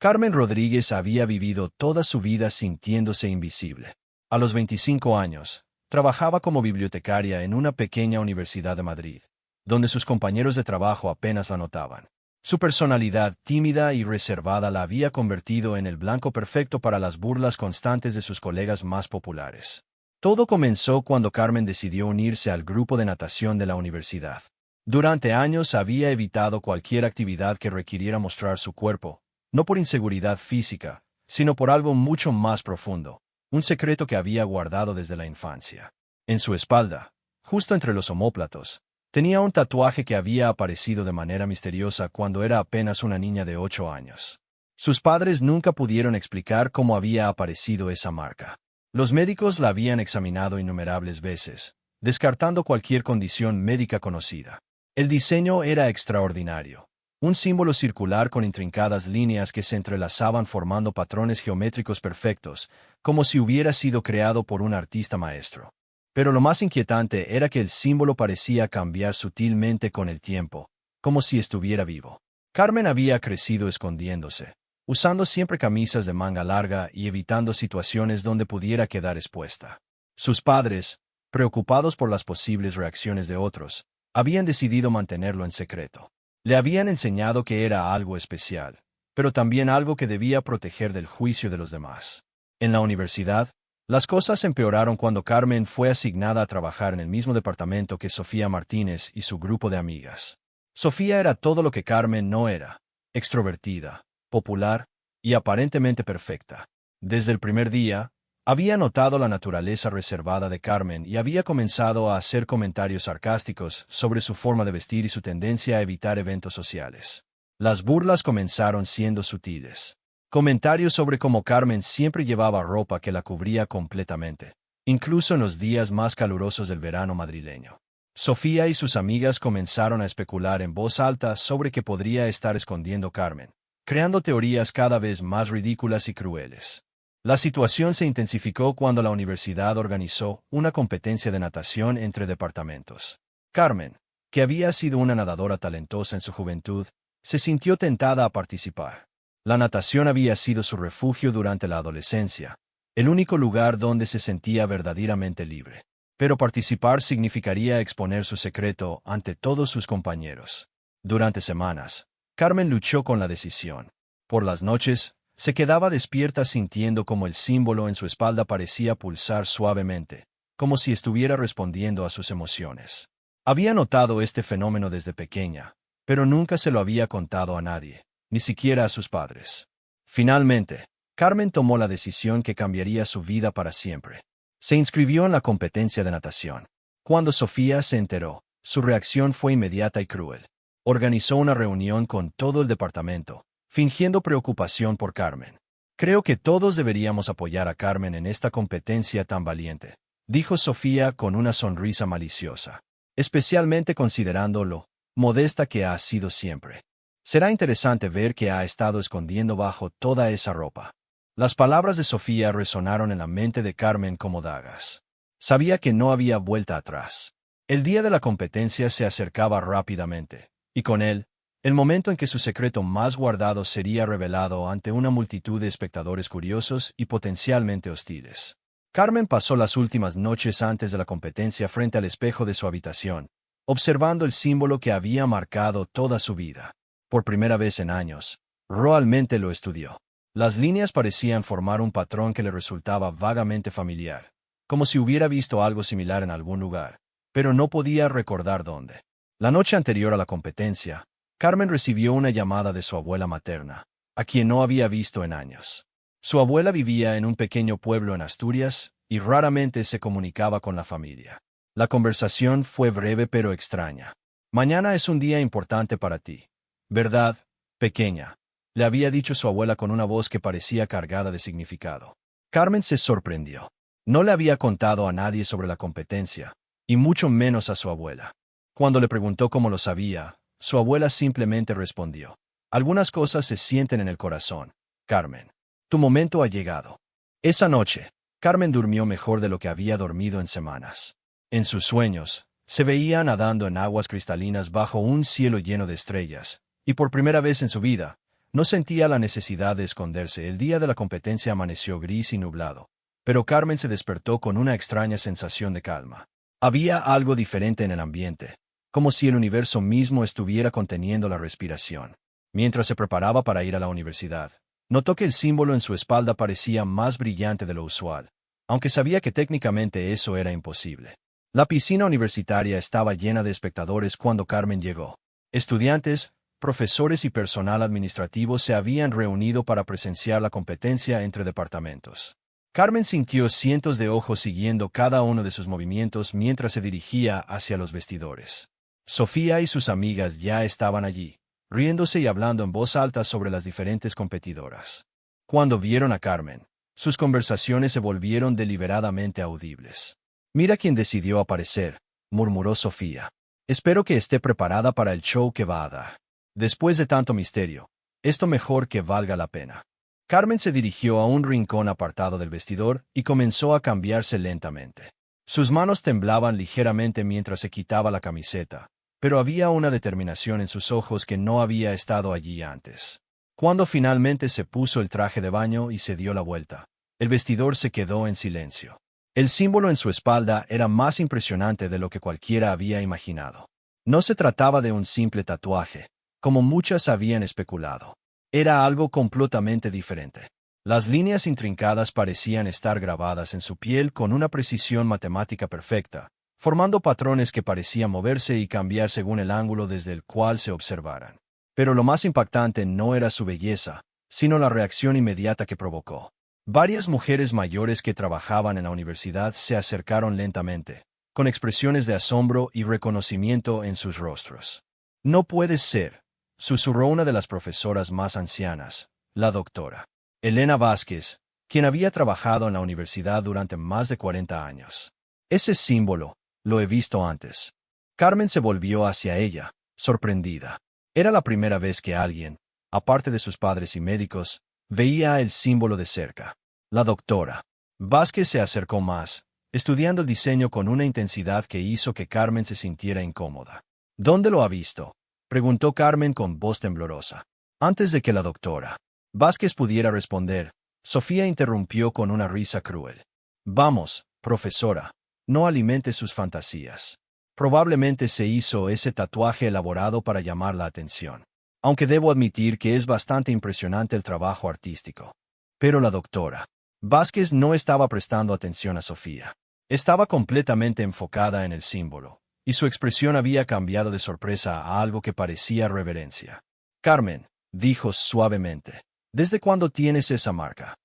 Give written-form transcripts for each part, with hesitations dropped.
Carmen Rodríguez había vivido toda su vida sintiéndose invisible. A los 25 años, trabajaba como bibliotecaria en una pequeña universidad de Madrid, donde sus compañeros de trabajo apenas la notaban. Su personalidad tímida y reservada la había convertido en el blanco perfecto para las burlas constantes de sus colegas más populares. Todo comenzó cuando Carmen decidió unirse al grupo de natación de la universidad. Durante años había evitado cualquier actividad que requiriera mostrar su cuerpo, no por inseguridad física, sino por algo mucho más profundo, un secreto que había guardado desde la infancia. En su espalda, justo entre los omóplatos, tenía un tatuaje que había aparecido de manera misteriosa cuando era apenas una niña de 8 años. Sus padres nunca pudieron explicar cómo había aparecido esa marca. Los médicos la habían examinado innumerables veces, descartando cualquier condición médica conocida. El diseño era extraordinario. Un símbolo circular con intrincadas líneas que se entrelazaban formando patrones geométricos perfectos, como si hubiera sido creado por un artista maestro. Pero lo más inquietante era que el símbolo parecía cambiar sutilmente con el tiempo, como si estuviera vivo. Carmen había crecido escondiéndose, usando siempre camisas de manga larga y evitando situaciones donde pudiera quedar expuesta. Sus padres, preocupados por las posibles reacciones de otros, habían decidido mantenerlo en secreto. Le habían enseñado que era algo especial, pero también algo que debía proteger del juicio de los demás. En la universidad, las cosas empeoraron cuando Carmen fue asignada a trabajar en el mismo departamento que Sofía Martínez y su grupo de amigas. Sofía era todo lo que Carmen no era: extrovertida, popular y aparentemente perfecta. Desde el primer día, había notado la naturaleza reservada de Carmen y había comenzado a hacer comentarios sarcásticos sobre su forma de vestir y su tendencia a evitar eventos sociales. Las burlas comenzaron siendo sutiles. Comentarios sobre cómo Carmen siempre llevaba ropa que la cubría completamente, incluso en los días más calurosos del verano madrileño. Sofía y sus amigas comenzaron a especular en voz alta sobre qué podría estar escondiendo Carmen, creando teorías cada vez más ridículas y crueles. La situación se intensificó cuando la universidad organizó una competencia de natación entre departamentos. Carmen, que había sido una nadadora talentosa en su juventud, se sintió tentada a participar. La natación había sido su refugio durante la adolescencia, el único lugar donde se sentía verdaderamente libre. Pero participar significaría exponer su secreto ante todos sus compañeros. Durante semanas, Carmen luchó con la decisión. Por las noches, se quedaba despierta sintiendo como el símbolo en su espalda parecía pulsar suavemente, como si estuviera respondiendo a sus emociones. Había notado este fenómeno desde pequeña, pero nunca se lo había contado a nadie, ni siquiera a sus padres. Finalmente, Carmen tomó la decisión que cambiaría su vida para siempre. Se inscribió en la competencia de natación. Cuando Sofía se enteró, su reacción fue inmediata y cruel. Organizó una reunión con todo el departamento, fingiendo preocupación por Carmen. «Creo que todos deberíamos apoyar a Carmen en esta competencia tan valiente», dijo Sofía con una sonrisa maliciosa, «especialmente considerando lo modesta que ha sido siempre. Será interesante ver qué ha estado escondiendo bajo toda esa ropa». Las palabras de Sofía resonaron en la mente de Carmen como dagas. Sabía que no había vuelta atrás. El día de la competencia se acercaba rápidamente, y con él, el momento en que su secreto más guardado sería revelado ante una multitud de espectadores curiosos y potencialmente hostiles. Carmen pasó las últimas noches antes de la competencia frente al espejo de su habitación, observando el símbolo que había marcado toda su vida. Por primera vez en años, realmente lo estudió. Las líneas parecían formar un patrón que le resultaba vagamente familiar, como si hubiera visto algo similar en algún lugar, pero no podía recordar dónde. La noche anterior a la competencia, Carmen recibió una llamada de su abuela materna, a quien no había visto en años. Su abuela vivía en un pequeño pueblo en Asturias y raramente se comunicaba con la familia. La conversación fue breve pero extraña. «Mañana es un día importante para ti, ¿verdad, pequeña?», le había dicho su abuela con una voz que parecía cargada de significado. Carmen se sorprendió. No le había contado a nadie sobre la competencia, y mucho menos a su abuela. Cuando le preguntó cómo lo sabía, su abuela simplemente respondió: «Algunas cosas se sienten en el corazón, Carmen. Tu momento ha llegado». Esa noche, Carmen durmió mejor de lo que había dormido en semanas. En sus sueños, se veía nadando en aguas cristalinas bajo un cielo lleno de estrellas, y por primera vez en su vida, No sentía la necesidad de esconderse. El día de la competencia amaneció gris y nublado, pero Carmen se despertó con una extraña sensación de calma. Había algo diferente en el ambiente, como si el universo mismo estuviera conteniendo la respiración. Mientras se preparaba para ir a la universidad, notó que el símbolo en su espalda parecía más brillante de lo usual, aunque sabía que técnicamente eso era imposible. La piscina universitaria estaba llena de espectadores cuando Carmen llegó. Estudiantes, profesores y personal administrativo se habían reunido para presenciar la competencia entre departamentos. Carmen sintió cientos de ojos siguiendo cada uno de sus movimientos mientras se dirigía hacia los vestidores. Sofía y sus amigas ya estaban allí, riéndose y hablando en voz alta sobre las diferentes competidoras. Cuando vieron a Carmen, sus conversaciones se volvieron deliberadamente audibles. «Mira quién decidió aparecer», murmuró Sofía. «Espero que esté preparada para el show que va a dar. Después de tanto misterio, esto mejor que valga la pena». Carmen se dirigió a un rincón apartado del vestidor y comenzó a cambiarse lentamente. Sus manos temblaban ligeramente mientras se quitaba la camiseta, pero había una determinación en sus ojos que no había estado allí antes. Cuando finalmente se puso el traje de baño y se dio la vuelta, el vestidor se quedó en silencio. El símbolo en su espalda era más impresionante de lo que cualquiera había imaginado. No se trataba de un simple tatuaje, como muchas habían especulado. Era algo completamente diferente. Las líneas intrincadas parecían estar grabadas en su piel con una precisión matemática perfecta, formando patrones que parecían moverse y cambiar según el ángulo desde el cual se observaran. Pero lo más impactante no era su belleza, sino la reacción inmediata que provocó. Varias mujeres mayores que trabajaban en la universidad se acercaron lentamente, con expresiones de asombro y reconocimiento en sus rostros. «No puede ser», susurró una de las profesoras más ancianas, la doctora Elena Vázquez, quien había trabajado en la universidad durante más de 40 años. «Ese símbolo, lo he visto antes». Carmen se volvió hacia ella, sorprendida. Era la primera vez que alguien, aparte de sus padres y médicos, veía el símbolo de cerca. La doctora Vázquez se acercó más, estudiando el diseño con una intensidad que hizo que Carmen se sintiera incómoda. «¿Dónde lo ha visto?», preguntó Carmen con voz temblorosa. Antes de que la doctora Vázquez pudiera responder, Sofía interrumpió con una risa cruel. «Vamos, profesora, no alimente sus fantasías. Probablemente se hizo ese tatuaje elaborado para llamar la atención. Aunque debo admitir que es bastante impresionante el trabajo artístico». Pero la doctora Vázquez no estaba prestando atención a Sofía. Estaba completamente enfocada en el símbolo, y su expresión había cambiado de sorpresa a algo que parecía reverencia. «Carmen», dijo suavemente, «¿desde cuándo tienes esa marca?»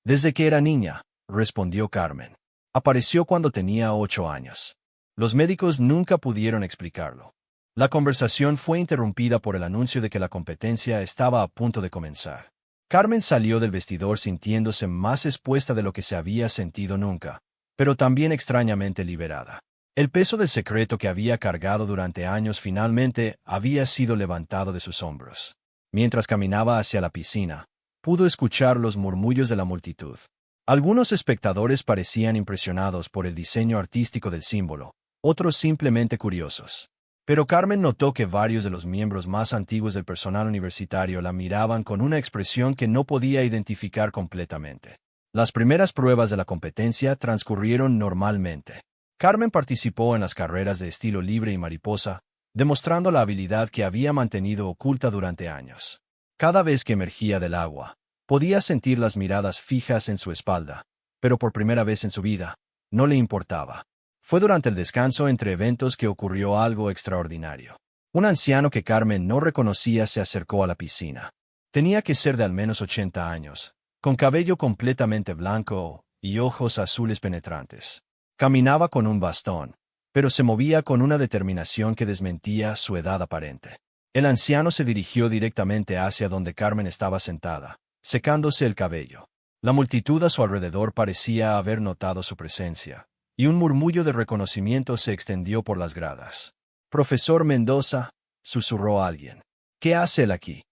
«Desde que era niña», respondió Carmen. «Apareció cuando tenía 8 años. Los médicos nunca pudieron explicarlo». La conversación fue interrumpida por el anuncio de que la competencia estaba a punto de comenzar. Carmen salió del vestidor sintiéndose más expuesta de lo que se había sentido nunca, pero también extrañamente liberada. El peso del secreto que había cargado durante años finalmente había sido levantado de sus hombros. Mientras caminaba hacia la piscina, pudo escuchar los murmullos de la multitud. Algunos espectadores parecían impresionados por el diseño artístico del símbolo, otros simplemente curiosos. Pero Carmen notó que varios de los miembros más antiguos del personal universitario la miraban con una expresión que no podía identificar completamente. Las primeras pruebas de la competencia transcurrieron normalmente. Carmen participó en las carreras de estilo libre y mariposa, demostrando la habilidad que había mantenido oculta durante años. Cada vez que emergía del agua, podía sentir las miradas fijas en su espalda, pero por primera vez en su vida, no le importaba. Fue durante el descanso entre eventos que ocurrió algo extraordinario. Un anciano que Carmen no reconocía se acercó a la piscina. Tenía que ser de al menos 80 años, con cabello completamente blanco y ojos azules penetrantes. Caminaba con un bastón, pero se movía con una determinación que desmentía su edad aparente. El anciano se dirigió directamente hacia donde Carmen estaba sentada, secándose el cabello. La multitud a su alrededor parecía haber notado su presencia, y un murmullo de reconocimiento se extendió por las gradas. «Profesor Mendoza», susurró alguien. «¿Qué hace él aquí?».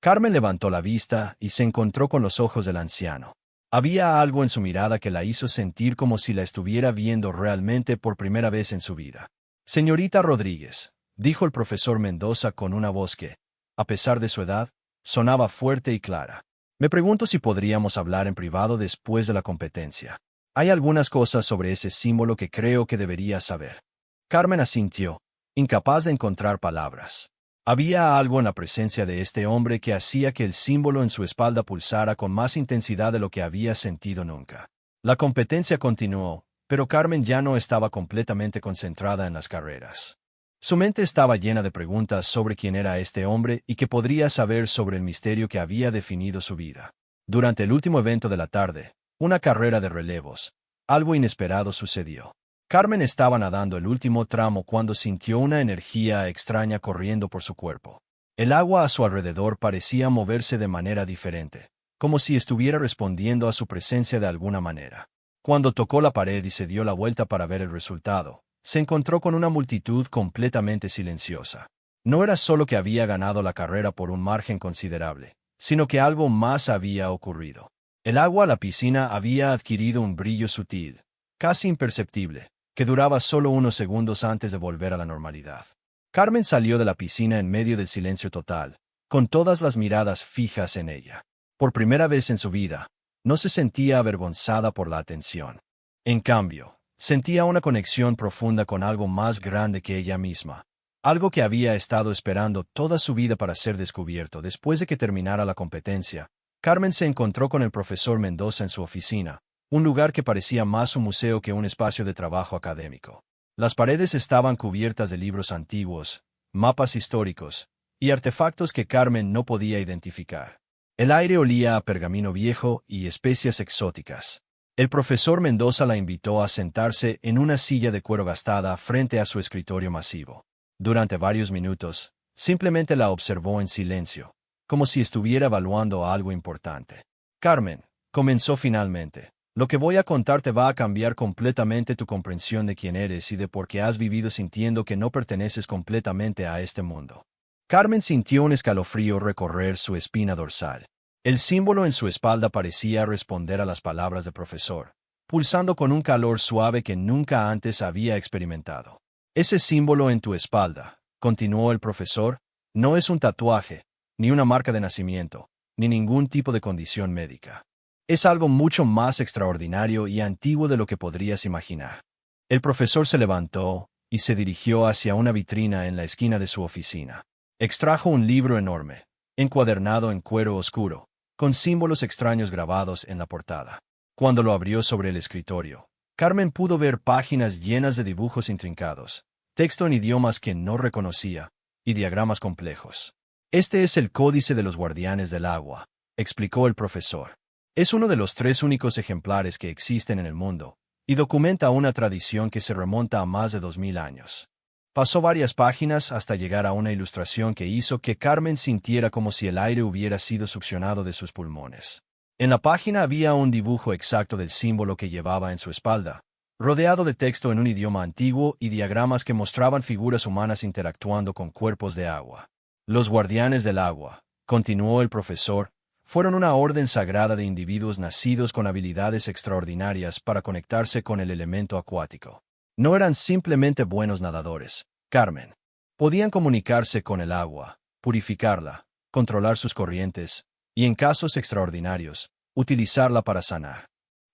Carmen levantó la vista y se encontró con los ojos del anciano. Había algo en su mirada que la hizo sentir como si la estuviera viendo realmente por primera vez en su vida. «Señorita Rodríguez», dijo el profesor Mendoza con una voz que, a pesar de su edad, Sonaba fuerte y clara. Me pregunto si podríamos hablar en privado después de la competencia. Hay algunas cosas sobre ese símbolo que creo que deberías saber. Carmen asintió, incapaz de encontrar palabras. Había algo en la presencia de este hombre que hacía que el símbolo en su espalda pulsara con más intensidad de lo que había sentido nunca. La competencia continuó, pero Carmen ya no estaba completamente concentrada en las carreras. Su mente estaba llena de preguntas sobre quién era este hombre y qué podría saber sobre el misterio que había definido su vida. Durante el último evento de la tarde, una carrera de relevos, algo inesperado sucedió. Carmen estaba nadando el último tramo cuando sintió una energía extraña corriendo por su cuerpo. El agua a su alrededor parecía moverse de manera diferente, como si estuviera respondiendo a su presencia de alguna manera. Cuando tocó la pared y se dio la vuelta para ver el resultado, se encontró con una multitud completamente silenciosa. No era solo que había ganado la carrera por un margen considerable, sino que algo más había ocurrido. El agua a la piscina había adquirido un brillo sutil, casi imperceptible, que duraba solo unos segundos antes de volver a la normalidad. Carmen salió de la piscina en medio del silencio total, con todas las miradas fijas en ella. Por primera vez en su vida, no se sentía avergonzada por la atención. En cambio, sentía una conexión profunda con algo más grande que ella misma, algo que había estado esperando toda su vida para ser descubierto. Después de que terminara la competencia, Carmen se encontró con el profesor Mendoza en su oficina, un lugar que parecía más un museo que un espacio de trabajo académico. Las paredes estaban cubiertas de libros antiguos, mapas históricos y artefactos que Carmen no podía identificar. El aire olía a pergamino viejo y especias exóticas. El profesor Mendoza la invitó a sentarse en una silla de cuero gastada frente a su escritorio masivo. Durante varios minutos, simplemente la observó en silencio, como si estuviera evaluando algo importante. Carmen, comenzó finalmente, lo que voy a contarte va a cambiar completamente tu comprensión de quién eres y de por qué has vivido sintiendo que no perteneces completamente a este mundo. Carmen sintió un escalofrío recorrer su espina dorsal. El símbolo en su espalda parecía responder a las palabras del profesor, pulsando con un calor suave que nunca antes había experimentado. Ese símbolo en tu espalda, continuó el profesor, no es un tatuaje, ni una marca de nacimiento, ni ningún tipo de condición médica. Es algo mucho más extraordinario y antiguo de lo que podrías imaginar. El profesor se levantó y se dirigió hacia una vitrina en la esquina de su oficina. Extrajo un libro enorme, encuadernado en cuero oscuro, con símbolos extraños grabados en la portada. Cuando lo abrió sobre el escritorio, Carmen pudo ver páginas llenas de dibujos intrincados, texto en idiomas que no reconocía, y diagramas complejos. Este es el Códice de los Guardianes del Agua, explicó el profesor. Es uno de los 3 únicos ejemplares que existen en el mundo, y documenta una tradición que se remonta a más de 2000 años. Pasó varias páginas hasta llegar a una ilustración que hizo que Carmen sintiera como si el aire hubiera sido succionado de sus pulmones. En la página había un dibujo exacto del símbolo que llevaba en su espalda, rodeado de texto en un idioma antiguo y diagramas que mostraban figuras humanas interactuando con cuerpos de agua. Los guardianes del agua, continuó el profesor, fueron una orden sagrada de individuos nacidos con habilidades extraordinarias para conectarse con el elemento acuático. No eran simplemente buenos nadadores, Carmen. Podían comunicarse con el agua, purificarla, controlar sus corrientes, y en casos extraordinarios, utilizarla para sanar.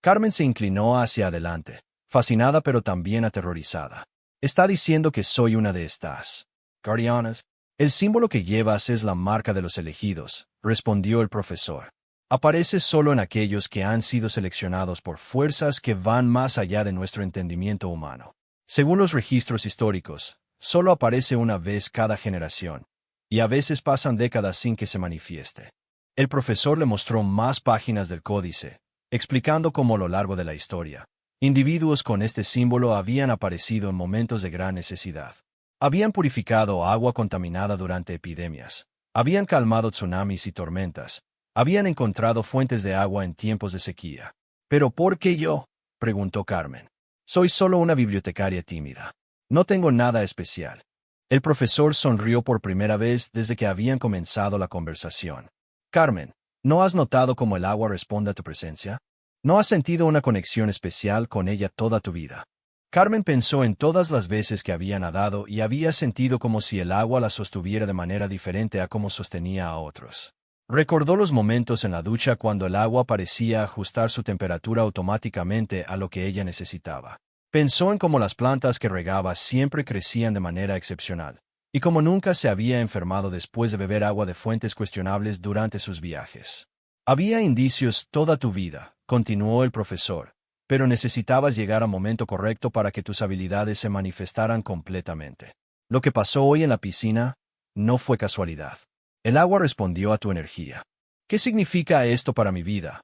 Carmen se inclinó hacia adelante, fascinada pero también aterrorizada. ¿Está diciendo que soy una de estas guardianas? El símbolo que llevas es la marca de los elegidos, respondió el profesor. Aparece solo en aquellos que han sido seleccionados por fuerzas que van más allá de nuestro entendimiento humano. Según los registros históricos, solo aparece una vez cada generación, y a veces pasan décadas sin que se manifieste. El profesor le mostró más páginas del códice, explicando cómo a lo largo de la historia, individuos con este símbolo habían aparecido en momentos de gran necesidad. Habían purificado agua contaminada durante epidemias, habían calmado tsunamis y tormentas, habían encontrado fuentes de agua en tiempos de sequía. ¿Pero por qué yo?, preguntó Carmen. Soy solo una bibliotecaria tímida. No tengo nada especial. El profesor sonrió por primera vez desde que habían comenzado la conversación. Carmen, ¿no has notado cómo el agua responde a tu presencia? ¿No has sentido una conexión especial con ella toda tu vida? Carmen pensó en todas las veces que había nadado y había sentido como si el agua la sostuviera de manera diferente a como sostenía a otros. Recordó los momentos en la ducha cuando el agua parecía ajustar su temperatura automáticamente a lo que ella necesitaba. Pensó en cómo las plantas que regaba siempre crecían de manera excepcional, y cómo nunca se había enfermado después de beber agua de fuentes cuestionables durante sus viajes. Había indicios toda tu vida, continuó el profesor, pero necesitabas llegar al momento correcto para que tus habilidades se manifestaran completamente. Lo que pasó hoy en la piscina no fue casualidad. El agua respondió a tu energía. ¿Qué significa esto para mi vida?,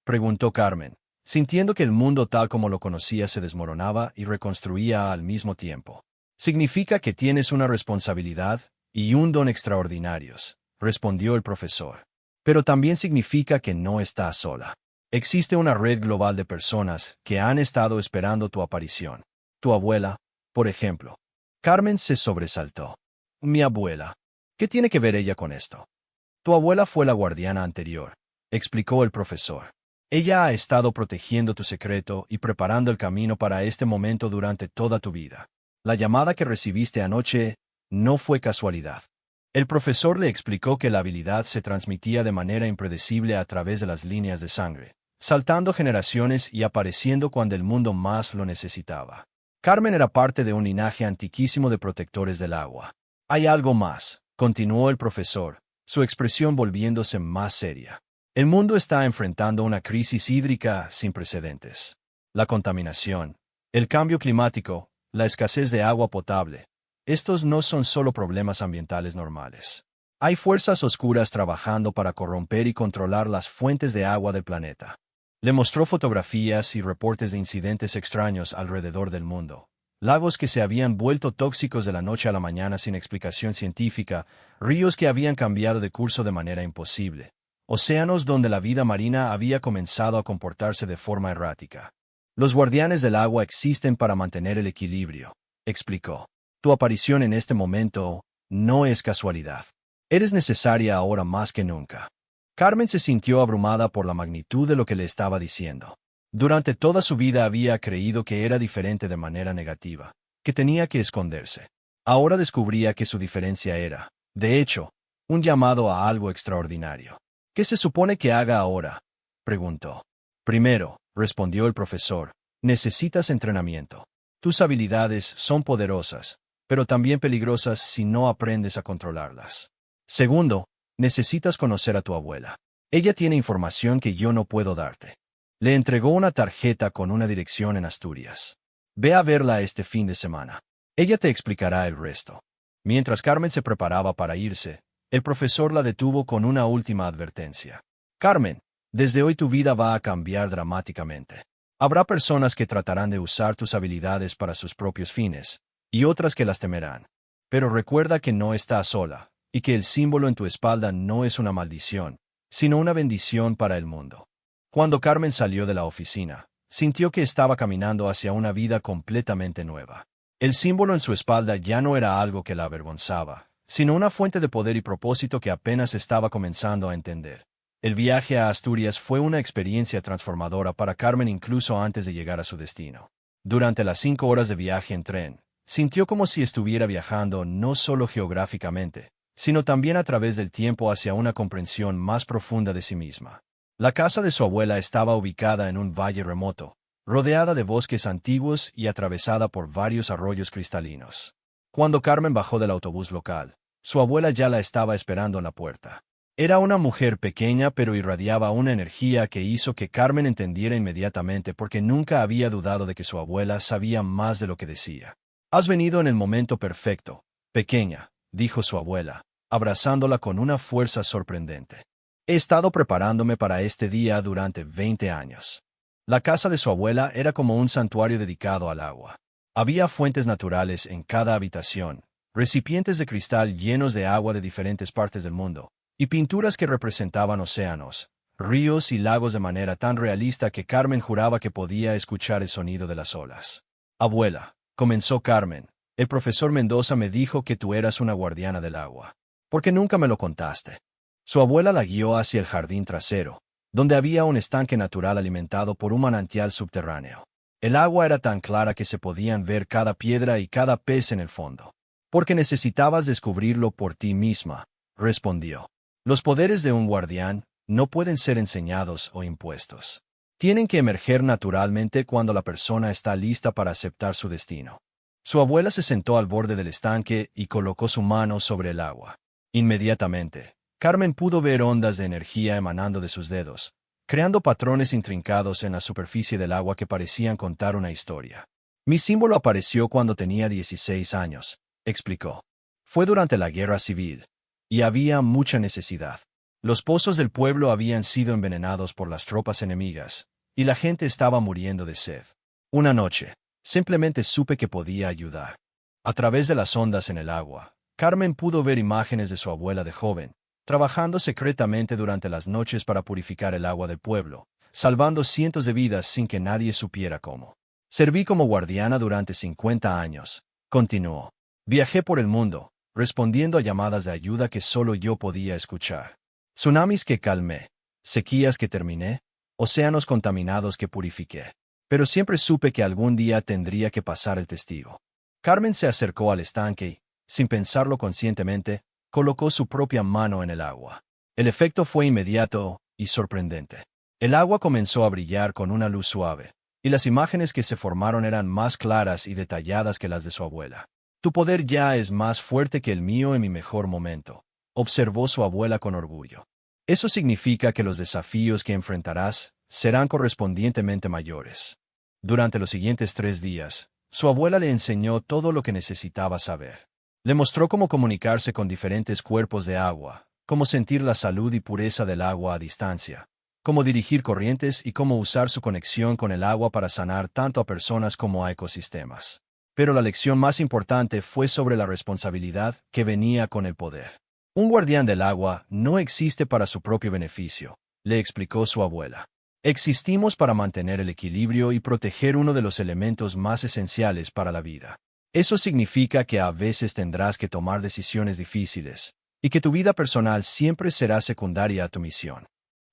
preguntó Carmen, sintiendo que el mundo tal como lo conocía se desmoronaba y reconstruía al mismo tiempo. Significa que tienes una responsabilidad y un don extraordinarios, respondió el profesor. Pero también significa que no estás sola. Existe una red global de personas que han estado esperando tu aparición. Tu abuela, por ejemplo. Carmen se sobresaltó. Mi abuela. ¿Qué tiene que ver ella con esto? Tu abuela fue la guardiana anterior, explicó el profesor. Ella ha estado protegiendo tu secreto y preparando el camino para este momento durante toda tu vida. La llamada que recibiste anoche no fue casualidad. El profesor le explicó que la habilidad se transmitía de manera impredecible a través de las líneas de sangre, saltando generaciones y apareciendo cuando el mundo más lo necesitaba. Carmen era parte de un linaje antiquísimo de protectores del agua. Hay algo más, continuó el profesor, su expresión volviéndose más seria. El mundo está enfrentando una crisis hídrica sin precedentes. La contaminación, el cambio climático, la escasez de agua potable. Estos no son solo problemas ambientales normales. Hay fuerzas oscuras trabajando para corromper y controlar las fuentes de agua del planeta. Le mostró fotografías y reportes de incidentes extraños alrededor del mundo. Lagos que se habían vuelto tóxicos de la noche a la mañana sin explicación científica, ríos que habían cambiado de curso de manera imposible, océanos donde la vida marina había comenzado a comportarse de forma errática. Los guardianes del agua existen para mantener el equilibrio, explicó. Tu aparición en este momento no es casualidad. Eres necesaria ahora más que nunca. Carmen se sintió abrumada por la magnitud de lo que le estaba diciendo. Durante toda su vida había creído que era diferente de manera negativa, que tenía que esconderse. Ahora descubría que su diferencia era, de hecho, un llamado a algo extraordinario. ¿Qué se supone que haga ahora?, preguntó. Primero, respondió el profesor, necesitas entrenamiento. Tus habilidades son poderosas, pero también peligrosas si no aprendes a controlarlas. Segundo, necesitas conocer a tu abuela. Ella tiene información que yo no puedo darte. Le entregó una tarjeta con una dirección en Asturias. Ve a verla este fin de semana. Ella te explicará el resto. Mientras Carmen se preparaba para irse, el profesor la detuvo con una última advertencia. Carmen, desde hoy tu vida va a cambiar dramáticamente. Habrá personas que tratarán de usar tus habilidades para sus propios fines, y otras que las temerán. Pero recuerda que no estás sola, y que el símbolo en tu espalda no es una maldición, sino una bendición para el mundo. Cuando Carmen salió de la oficina, sintió que estaba caminando hacia una vida completamente nueva. El símbolo en su espalda ya no era algo que la avergonzaba, sino una fuente de poder y propósito que apenas estaba comenzando a entender. El viaje a Asturias fue una experiencia transformadora para Carmen incluso antes de llegar a su destino. Durante las 5 horas de viaje en tren, sintió como si estuviera viajando no solo geográficamente, sino también a través del tiempo hacia una comprensión más profunda de sí misma. La casa de su abuela estaba ubicada en un valle remoto, rodeada de bosques antiguos y atravesada por varios arroyos cristalinos. Cuando Carmen bajó del autobús local, su abuela ya la estaba esperando en la puerta. Era una mujer pequeña pero irradiaba una energía que hizo que Carmen entendiera inmediatamente porque nunca había dudado de que su abuela sabía más de lo que decía. Has venido en el momento perfecto, pequeña, dijo su abuela, abrazándola con una fuerza sorprendente. He estado preparándome para este día durante 20 años. La casa de su abuela era como un santuario dedicado al agua. Había fuentes naturales en cada habitación, recipientes de cristal llenos de agua de diferentes partes del mundo, y pinturas que representaban océanos, ríos y lagos de manera tan realista que Carmen juraba que podía escuchar el sonido de las olas. Abuela, comenzó Carmen, el profesor Mendoza me dijo que tú eras una guardiana del agua. ¿Por qué nunca me lo contaste? Su abuela la guió hacia el jardín trasero, donde había un estanque natural alimentado por un manantial subterráneo. El agua era tan clara que se podían ver cada piedra y cada pez en el fondo. Porque necesitabas descubrirlo por ti misma, respondió. Los poderes de un guardián no pueden ser enseñados o impuestos. Tienen que emerger naturalmente cuando la persona está lista para aceptar su destino. Su abuela se sentó al borde del estanque y colocó su mano sobre el agua. Inmediatamente, Carmen pudo ver ondas de energía emanando de sus dedos, creando patrones intrincados en la superficie del agua que parecían contar una historia. Mi símbolo apareció cuando tenía 16 años, explicó. Fue durante la guerra civil, y había mucha necesidad. Los pozos del pueblo habían sido envenenados por las tropas enemigas, y la gente estaba muriendo de sed. Una noche, simplemente supe que podía ayudar. A través de las ondas en el agua, Carmen pudo ver imágenes de su abuela de joven, trabajando secretamente durante las noches para purificar el agua del pueblo, salvando cientos de vidas sin que nadie supiera cómo. Serví como guardiana durante 50 años, continuó. Viajé por el mundo, respondiendo a llamadas de ayuda que solo yo podía escuchar. Tsunamis que calmé, sequías que terminé, océanos contaminados que purifiqué. Pero siempre supe que algún día tendría que pasar el testigo. Carmen se acercó al estanque y, sin pensarlo conscientemente, colocó su propia mano en el agua. El efecto fue inmediato y sorprendente. El agua comenzó a brillar con una luz suave, y las imágenes que se formaron eran más claras y detalladas que las de su abuela. Tu poder ya es más fuerte que el mío en mi mejor momento, observó su abuela con orgullo. Eso significa que los desafíos que enfrentarás serán correspondientemente mayores. Durante los siguientes 3 días, su abuela le enseñó todo lo que necesitaba saber. Le mostró cómo comunicarse con diferentes cuerpos de agua, cómo sentir la salud y pureza del agua a distancia, cómo dirigir corrientes y cómo usar su conexión con el agua para sanar tanto a personas como a ecosistemas. Pero la lección más importante fue sobre la responsabilidad que venía con el poder. Un guardián del agua no existe para su propio beneficio, le explicó su abuela. Existimos para mantener el equilibrio y proteger uno de los elementos más esenciales para la vida. Eso significa que a veces tendrás que tomar decisiones difíciles, y que tu vida personal siempre será secundaria a tu misión.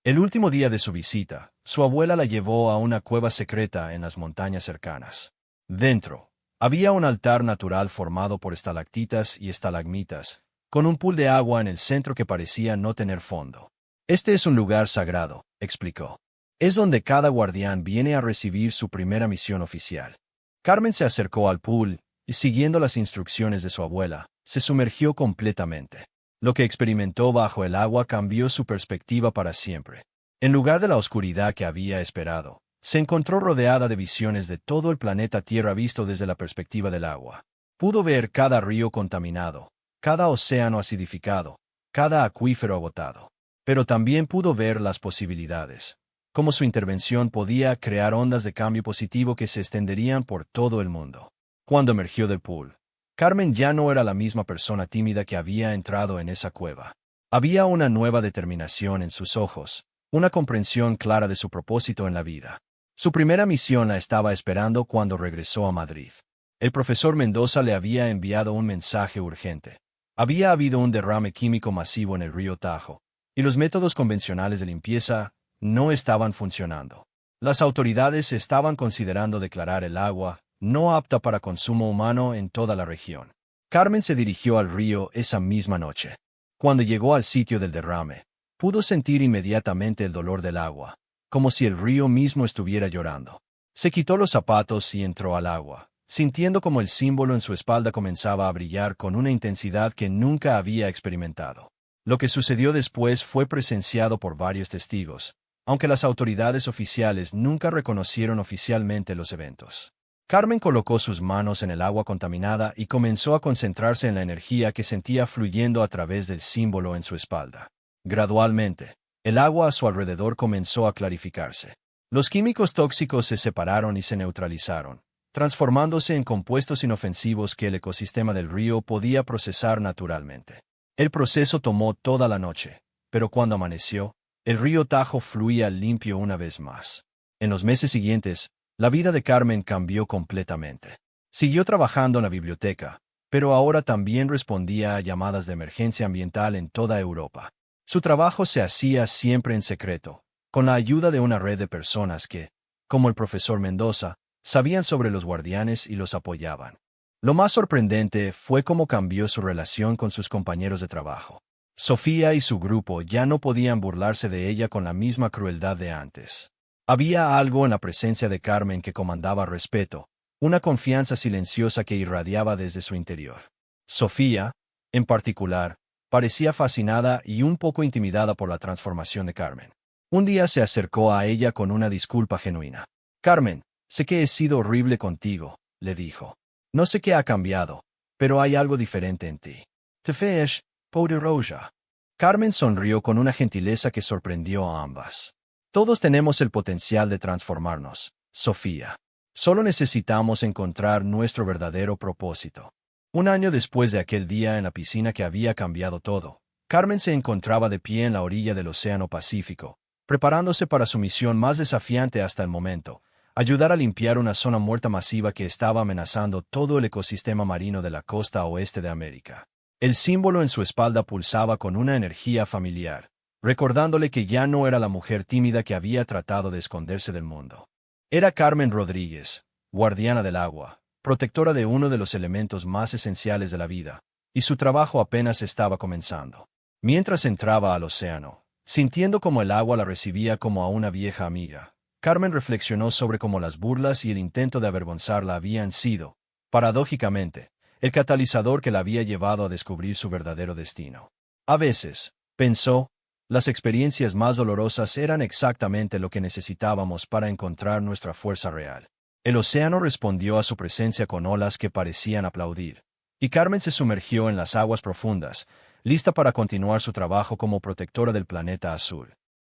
El último día de su visita, su abuela la llevó a una cueva secreta en las montañas cercanas. Dentro, había un altar natural formado por estalactitas y estalagmitas, con un pool de agua en el centro que parecía no tener fondo. Este es un lugar sagrado, explicó. Es donde cada guardián viene a recibir su primera misión oficial. Carmen se acercó al pool, y siguiendo las instrucciones de su abuela, se sumergió completamente. Lo que experimentó bajo el agua cambió su perspectiva para siempre. En lugar de la oscuridad que había esperado, se encontró rodeada de visiones de todo el planeta Tierra visto desde la perspectiva del agua. Pudo ver cada río contaminado, cada océano acidificado, cada acuífero agotado. Pero también pudo ver las posibilidades, cómo su intervención podía crear ondas de cambio positivo que se extenderían por todo el mundo. Cuando emergió del pool, Carmen ya no era la misma persona tímida que había entrado en esa cueva. Había una nueva determinación en sus ojos, una comprensión clara de su propósito en la vida. Su primera misión la estaba esperando cuando regresó a Madrid. El profesor Mendoza le había enviado un mensaje urgente. Había habido un derrame químico masivo en el río Tajo, y los métodos convencionales de limpieza no estaban funcionando. Las autoridades estaban considerando declarar el agua no apta para consumo humano en toda la región. Carmen se dirigió al río esa misma noche. Cuando llegó al sitio del derrame, pudo sentir inmediatamente el dolor del agua, como si el río mismo estuviera llorando. Se quitó los zapatos y entró al agua, sintiendo como el símbolo en su espalda comenzaba a brillar con una intensidad que nunca había experimentado. Lo que sucedió después fue presenciado por varios testigos, aunque las autoridades oficiales nunca reconocieron oficialmente los eventos. Carmen colocó sus manos en el agua contaminada y comenzó a concentrarse en la energía que sentía fluyendo a través del símbolo en su espalda. Gradualmente, el agua a su alrededor comenzó a clarificarse. Los químicos tóxicos se separaron y se neutralizaron, transformándose en compuestos inofensivos que el ecosistema del río podía procesar naturalmente. El proceso tomó toda la noche, pero cuando amaneció, el río Tajo fluía limpio una vez más. En los meses siguientes, la vida de Carmen cambió completamente. Siguió trabajando en la biblioteca, pero ahora también respondía a llamadas de emergencia ambiental en toda Europa. Su trabajo se hacía siempre en secreto, con la ayuda de una red de personas que, como el profesor Mendoza, sabían sobre los guardianes y los apoyaban. Lo más sorprendente fue cómo cambió su relación con sus compañeros de trabajo. Sofía y su grupo ya no podían burlarse de ella con la misma crueldad de antes. Había algo en la presencia de Carmen que comandaba respeto, una confianza silenciosa que irradiaba desde su interior. Sofía, en particular, parecía fascinada y un poco intimidada por la transformación de Carmen. Un día se acercó a ella con una disculpa genuina. «Carmen, sé que he sido horrible contigo», le dijo. «No sé qué ha cambiado, pero hay algo diferente en ti. Te ves poderosa». Carmen sonrió con una gentileza que sorprendió a ambas. «Todos tenemos el potencial de transformarnos, Sofía. Solo necesitamos encontrar nuestro verdadero propósito». Un año después de aquel día en la piscina que había cambiado todo, Carmen se encontraba de pie en la orilla del Océano Pacífico, preparándose para su misión más desafiante hasta el momento: ayudar a limpiar una zona muerta masiva que estaba amenazando todo el ecosistema marino de la costa oeste de América. El símbolo en su espalda pulsaba con una energía familiar, recordándole que ya no era la mujer tímida que había tratado de esconderse del mundo. Era Carmen Rodríguez, guardiana del agua, protectora de uno de los elementos más esenciales de la vida, y su trabajo apenas estaba comenzando. Mientras entraba al océano, sintiendo cómo el agua la recibía como a una vieja amiga, Carmen reflexionó sobre cómo las burlas y el intento de avergonzarla habían sido, paradójicamente, el catalizador que la había llevado a descubrir su verdadero destino. A veces, pensó, las experiencias más dolorosas eran exactamente lo que necesitábamos para encontrar nuestra fuerza real. El océano respondió a su presencia con olas que parecían aplaudir, y Carmen se sumergió en las aguas profundas, lista para continuar su trabajo como protectora del planeta azul.